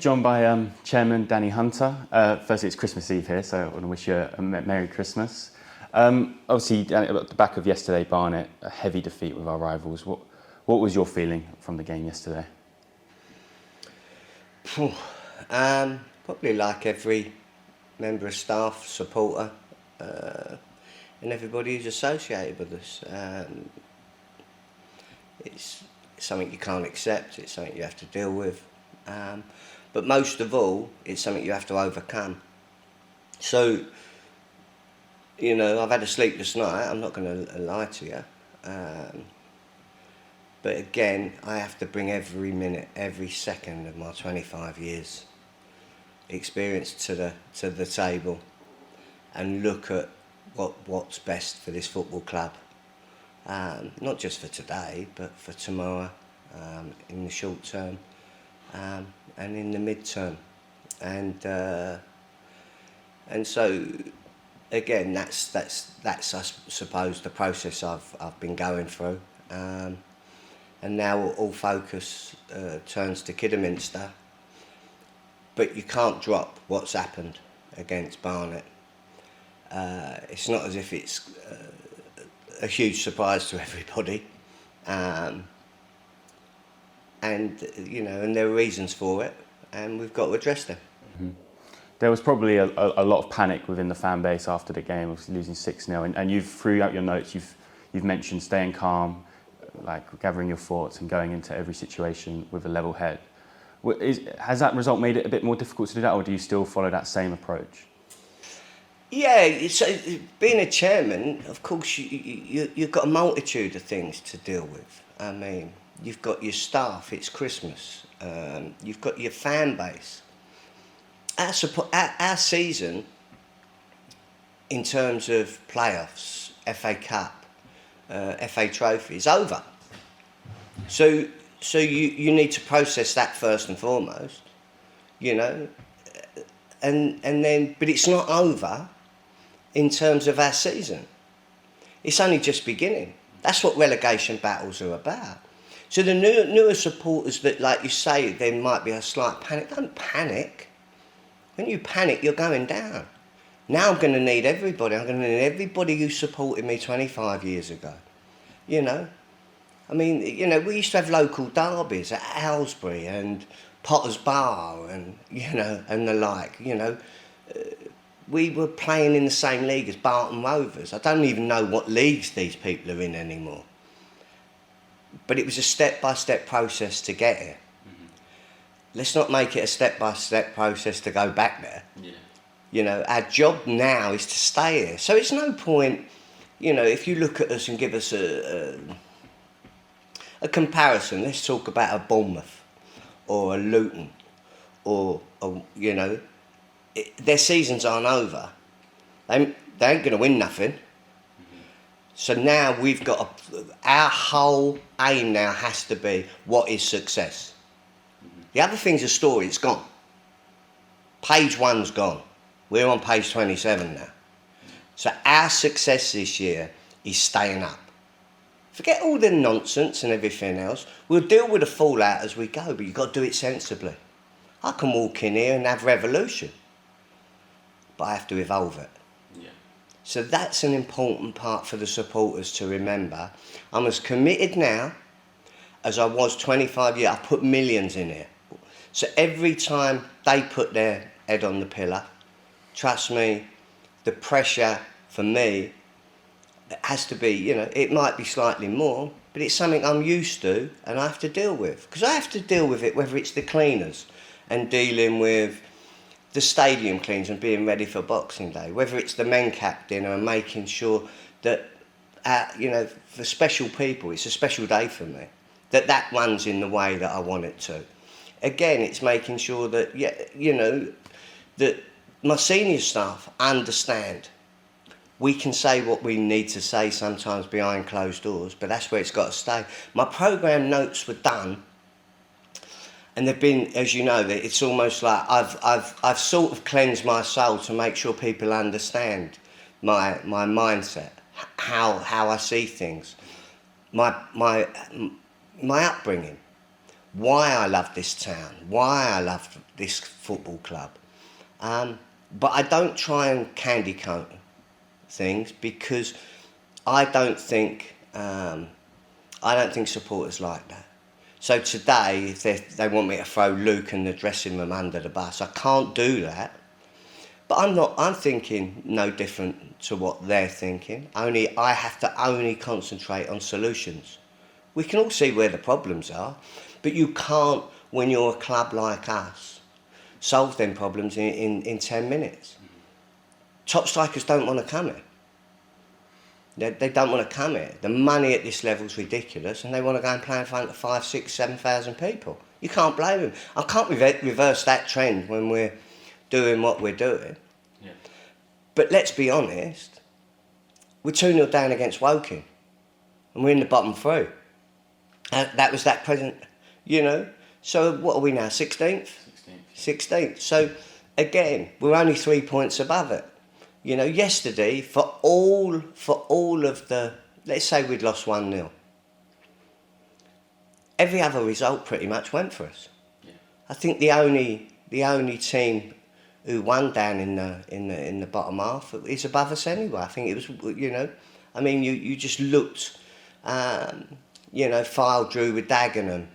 joined by Chairman Danny Hunter. Firstly, it's Christmas Eve here, so I want to wish you a Merry Christmas. Obviously, at the back of yesterday, Barnet, a heavy defeat with our rivals. What was your feeling from the game yesterday? Probably like every member of staff, supporter, and everybody who's associated with us. It's something you can't accept, it's something you have to deal with. But most of all, it's something you have to overcome. So, you know, I've had a sleepless night, I'm not going to lie to you. But again, I have to bring every minute, every second of my 25 years experience to the table and look at what's best for this football club. Not just for today, but for tomorrow, in the short term, and in the mid-term. And so, again, that's I suppose the process I've been going through. And now all focus turns to Kidderminster. But you can't drop what's happened against Barnet. It's not as if it's a huge surprise to everybody. And you know, and there are reasons for it, and we've got to address them. Mm-hmm. There was probably a lot of panic within the fan base after the game, obviously losing 6-0, and you've, throughout your notes, you've mentioned staying calm, like gathering your thoughts and going into every situation with a level head. Has that result made it a bit more difficult to do that, or do you still follow that same approach? Yeah, being a chairman, of course, you've got a multitude of things to deal with. I mean, you've got your staff, it's Christmas, you've got your fan base. Our season, in terms of playoffs, FA Cup, FA Trophy, is over. So you need to process that first and foremost, you know, and then, but it's not over in terms of our season. It's only just beginning. That's what relegation battles are about. So the newer supporters that, like you say, there might be a slight panic. Don't panic. When you panic, you're going down. Now I'm going to need everybody. I'm going to need everybody who supported me 25 years ago. You know? I mean, you know, we used to have local derbies at Aylesbury and Potter's Bar and, you know, and the like, you know. We were playing in the same league as Barton Rovers. I don't even know what leagues these people are in anymore. But it was a step-by-step process to get here. Mm-hmm. Let's not make it a step-by-step process to go back there. Yeah. You know, our job now is to stay here. So it's no point, you know, if you look at us and give us a comparison, let's talk about a Bournemouth or a Luton or you know, their seasons aren't over. They ain't going to win nothing. So now we've got our whole aim now has to be, what is success? The other thing's a story, it's gone. Page 1's gone. We're on page 27 now. So our success this year is staying up. Forget all the nonsense and everything else. We'll deal with the fallout as we go, but you've got to do it sensibly. I can walk in here and have revolution, but I have to evolve it. Yeah. So that's an important part for the supporters to remember. I'm as committed now as I was 25 years. I put millions in it. So every time they put their head on the pillar, trust me, the pressure for me has to be, you know, it might be slightly more, but it's something I'm used to and I have to deal with. Because I have to deal with it, whether it's the cleaners and dealing with the stadium cleans and being ready for Boxing Day, whether it's the men cap dinner and making sure that, you know, for special people, it's a special day for me, that runs in the way that I want it to. Again, it's making sure that, yeah, you know, that my senior staff understand. We can say what we need to say sometimes behind closed doors, but that's where it's got to stay. My programme notes were done, and they've been, as you know, it's almost like I've sort of cleansed my soul to make sure people understand my mindset, how I see things, my upbringing, why I love this town, why I love this football club. But I don't try and candy coat things, because I don't think supporters like that. So today, if they want me to throw Luke and the dressing room under the bus, I can't do that. But I'm thinking no different to what they're thinking. Only I have to only concentrate on solutions. We can all see where the problems are, but you can't, when you're a club like us, solve them problems in 10 minutes. Top strikers don't want to come here. They don't want to come here. The money at this level is ridiculous, and they want to go and play in front of 5,000, 6,000, 7,000 people. You can't blame them. I can't reverse that trend when we're doing what we're doing. Yeah. But let's be honest, we're 2-0 down against Woking, and we're in the bottom three. That was that present, you know. So what are we now, 16th? 16th. So again, we're only 3 points above it. You know, yesterday, for all of the, let's say we'd lost 1-0. Every other result pretty much went for us. Yeah. I think the only team who won down in the bottom half is above us anyway. I think it was, you know, I mean, you just looked, you know, Fyle drew with Dagenham,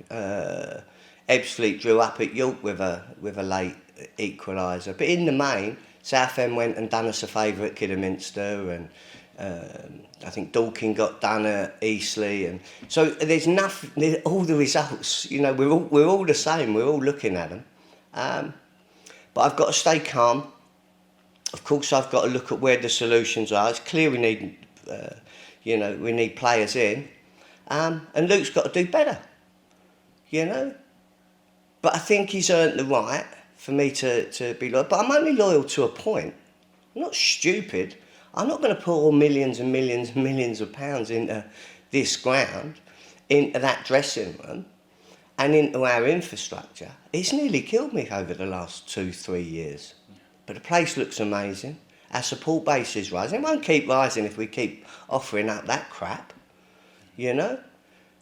Ebbsfleet drew up at York with a late equaliser. But in the main, Southend went and done us a favour at Kidderminster, and I think Dorking got done at Eastleigh, and so there's nothing. All the results, you know, we're all the same. We're all looking at them, but I've got to stay calm. Of course, I've got to look at where the solutions are. It's clear we need, you know, we need players in, and Luke's got to do better, you know. But I think he's earned the right for me to be loyal. But I'm only loyal to a point. I'm not stupid. I'm not going to put all millions and millions and millions of pounds into this ground, into that dressing room, and into our infrastructure. It's nearly killed me over the last 2-3 years. But the place looks amazing. Our support base is rising. It won't keep rising if we keep offering up that crap, you know.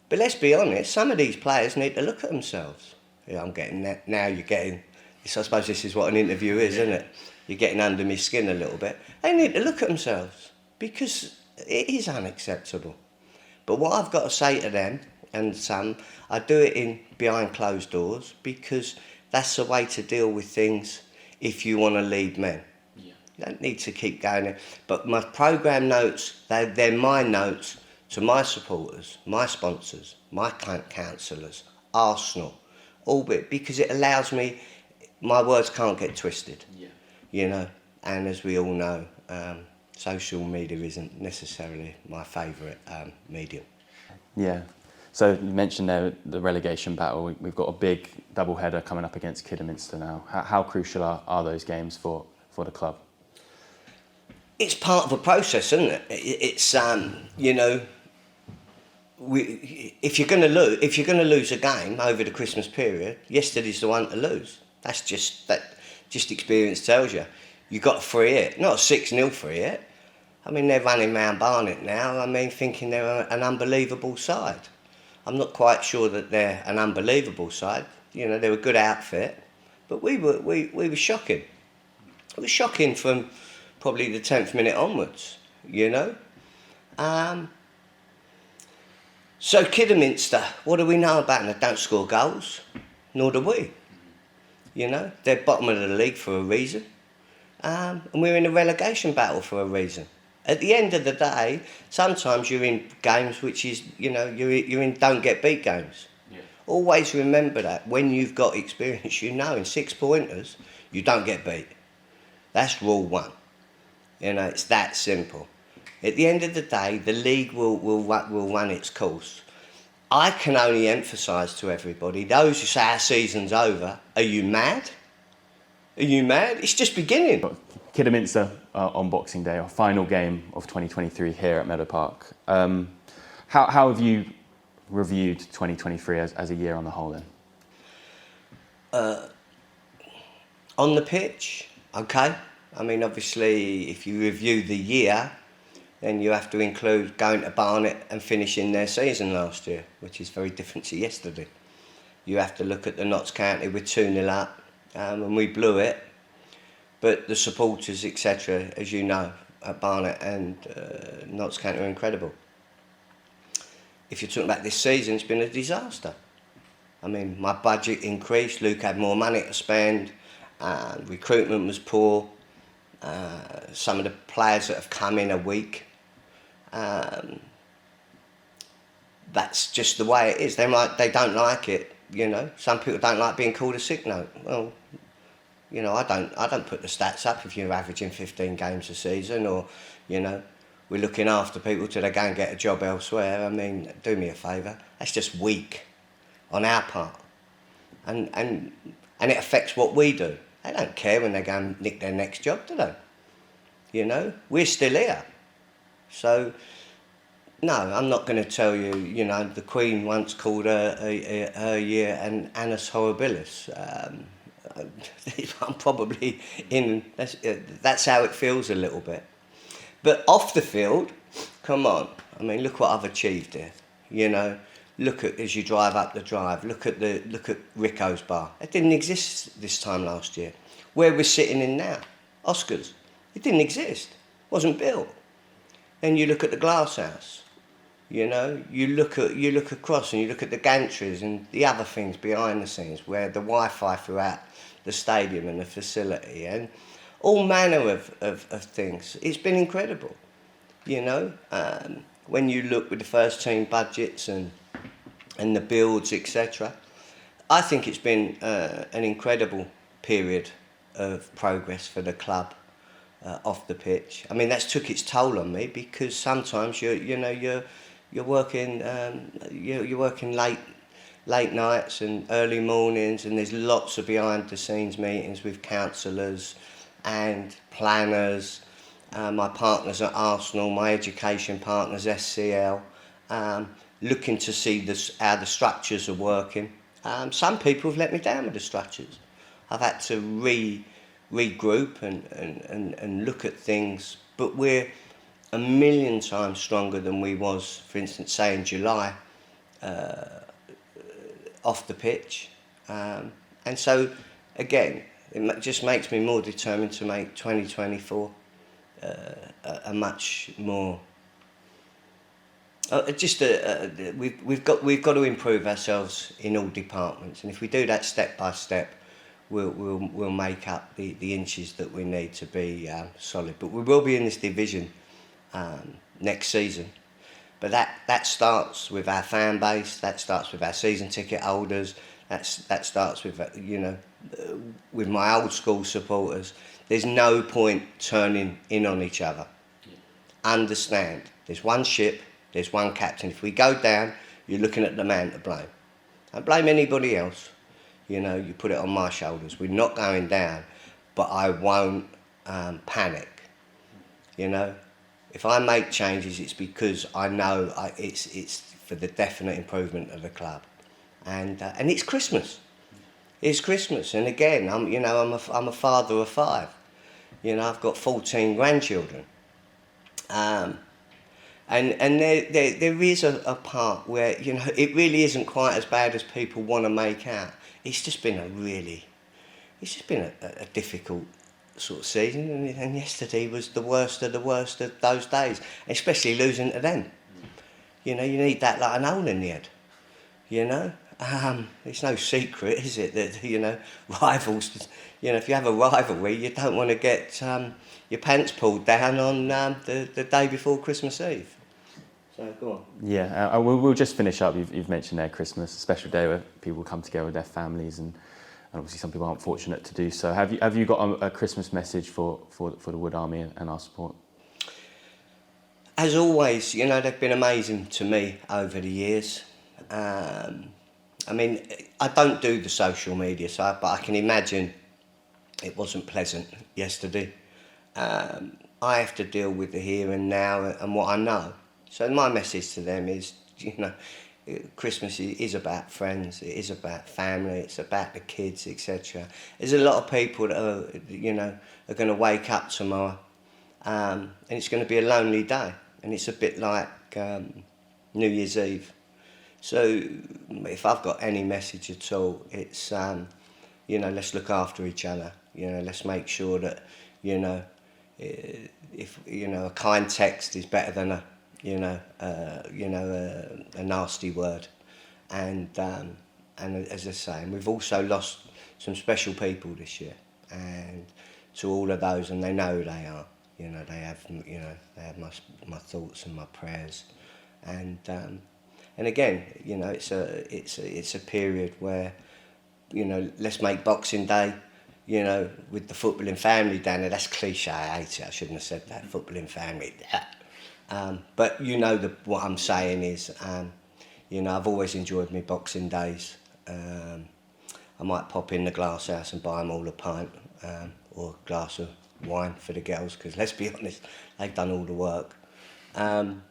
But let's be honest, some of these players need to look at themselves. Yeah, I'm getting that. Now you're getting... I suppose this is what an interview is, isn't it? You're getting under my skin a little bit. They need to look at themselves, because it is unacceptable. But what I've got to say to them, and some, I do it behind closed doors, because that's the way to deal with things if you want to lead men. Yeah. You don't need to keep going there. But my programme notes, they're my notes to my supporters, my sponsors, my councillors, Arsenal, all bit, because it allows me... My words can't get twisted, you know, and as we all know, social media isn't necessarily my favourite medium. Yeah, so you mentioned there the relegation battle. We've got a big double-header coming up against Kidderminster now. How crucial are those games for the club? It's part of a process, isn't it? It's you know, if you're going to lose a game over the Christmas period, yesterday's the one to lose. That's just experience tells you. You've got a free hit, not a 6-0 free hit. I mean, they're running round Barnet now. I mean, thinking they're an unbelievable side. I'm not quite sure that they're an unbelievable side. You know, they're a good outfit, but we were shocking. It was shocking from probably the 10th minute onwards. You know. So Kidderminster, what do we know about them? They don't score goals, nor do we. You know, they're bottom of the league for a reason. And we're in a relegation battle for a reason. At the end of the day, sometimes you're in games which is, you know, you're in don't get beat games. Yeah. Always remember that. When you've got experience, you know, in 6-pointers, you don't get beat. That's rule one. You know, it's that simple. At the end of the day, the league will run its course. I can only emphasise to everybody, those who say our season's over, are you mad? Are you mad? It's just beginning. Kidderminster on Boxing Day, our final game of 2023 here at Meadow Park. How have you reviewed 2023 as a year on the whole then? On the pitch, okay. I mean, obviously, if you review the year, then you have to include going to Barnet and finishing their season last year, which is very different to yesterday. You have to look at the Notts County with 2-0 up, and we blew it. But the supporters, etc., as you know, at Barnet and Notts County are incredible. If you're talking about this season, it's been a disaster. I mean, my budget increased, Luke had more money to spend, recruitment was poor, some of the players that have come in are weak. That's just the way it is. They don't like it, you know. Some people don't like being called a sick note. Well, you know, I don't put the stats up if you're averaging 15 games a season, or, you know, we're looking after people till they go and get a job elsewhere. I mean, do me a favour. That's just weak on our part. And it affects what we do. They don't care when they go and nick their next job, do they? You know, we're still here. So, no, I'm not going to tell you, you know, the Queen once called her year an annus horribilis. I'm probably in, that's how it feels a little bit. But off the field, come on. I mean, look what I've achieved here. You know, look at, as you drive up the drive, look at Rico's bar. It didn't exist this time last year. Where we're sitting in now, Oscars, it didn't exist. Wasn't built. Then you look at the glass house. You know, you look across and you look at the gantries and the other things behind the scenes, where the Wi-Fi throughout the stadium and the facility, and all manner of things. It's been incredible, you know. When you look with the first team budgets and the builds, etc. I think it's been an incredible period of progress for the club off the pitch. I mean, that's took its toll on me, because sometimes you're working you're working late nights and early mornings, and there's lots of behind the scenes meetings with councillors and planners, my partners at Arsenal, my education partners, SCL, looking to see how the structures are working. Some people have let me down with the structures. I've had to regroup and look at things, but we're a million times stronger than we was, for instance, say in July, off the pitch. And so, again, it just makes me more determined to make 2024 a much more... we've got to improve ourselves in all departments, and if we do that step by step, we'll make up the inches that we need to be solid. But we will be in this division next season. But that starts with our fan base. That starts with our season ticket holders. That starts with with my old school supporters. There's no point turning in on each other. Understand? There's one ship. There's one captain. If we go down, you're looking at the man to blame. Don't blame anybody else. You know, you put it on my shoulders. We're not going down, but I won't panic. You know, if I make changes, it's because I know it's for the definite improvement of the club, and it's Christmas. It's Christmas, and again, I'm a father of 5. You know, I've got 14 grandchildren. And there is a part where, you know, it really isn't quite as bad as people want to make out. It's just been a difficult sort of season, and yesterday was the worst of those days, especially losing to them. You know, you need that like an hole in the head. You know, it's no secret, is it, that, you know, rivals, you know, if you have a rivalry, you don't want to get your pants pulled down on the day before Christmas Eve. So go on. Yeah, we'll just finish up. You've mentioned there Christmas, a special day where people come together with their families, and obviously some people aren't fortunate to do so. Have you got a Christmas message for the Wood Army and our support? As always, you know, they've been amazing to me over the years. I mean, I don't do the social media side, but I can imagine it wasn't pleasant yesterday. I have to deal with the here and now and what I know. So my message to them is, you know, Christmas is about friends, it is about family, it's about the kids, etc. There's a lot of people that are going to wake up tomorrow, and it's going to be a lonely day, and it's a bit like New Year's Eve. So if I've got any message at all, it's let's look after each other. Let's make sure that if a kind text is better than a nasty word, and as I say, and we've also lost some special people this year, and to all of those, and they know who they are. They have my thoughts and my prayers, and again, it's a period where, let's make Boxing Day, with the footballing family down there. That's cliche. I hate it. I shouldn't have said that. Footballing family. But what I'm saying is, I've always enjoyed my Boxing Days. I might pop in the glass house and buy them all a pint, or a glass of wine for the girls, because let's be honest, they've done all the work. And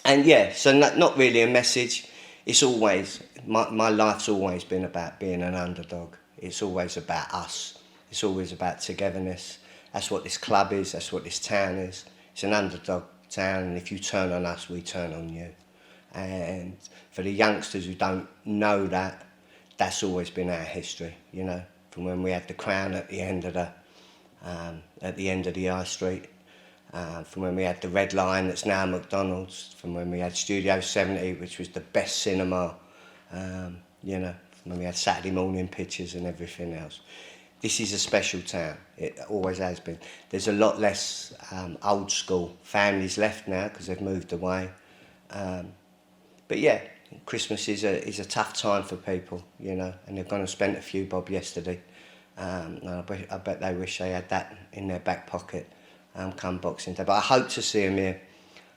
yeah, so not really a message. It's always, my life's always been about being an underdog. It's always about us. It's always about togetherness. That's what this club is. That's what this town is. It's an underdog town, and if you turn on us, we turn on you. And for the youngsters who don't know that, that's always been our history. From when we had the Crown at the end of the high street, from when we had the Red Line that's now McDonald's, from when we had Studio 70, which was the best cinema, when we had Saturday morning pictures and everything else. This is a special town. It always has been. There's a lot less old school families left now because they've moved away. But yeah, Christmas is a tough time for people, and they've gone and spent a few bob yesterday. And I bet they wish they had that in their back pocket come Boxing Day. But I hope to see them here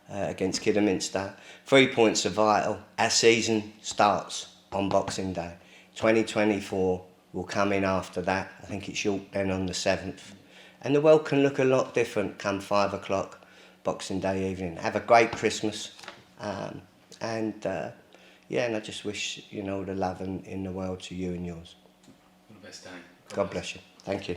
against Kidderminster. 3 points are vital. Our season starts on Boxing Day. 2024 will come in after that. I think it's York then on the 7th. And the world can look a lot different come 5 o'clock Boxing Day evening. Have a great Christmas. And I just wish, all the love in the world to you and yours. All the best, Danny. God bless you. Thank you.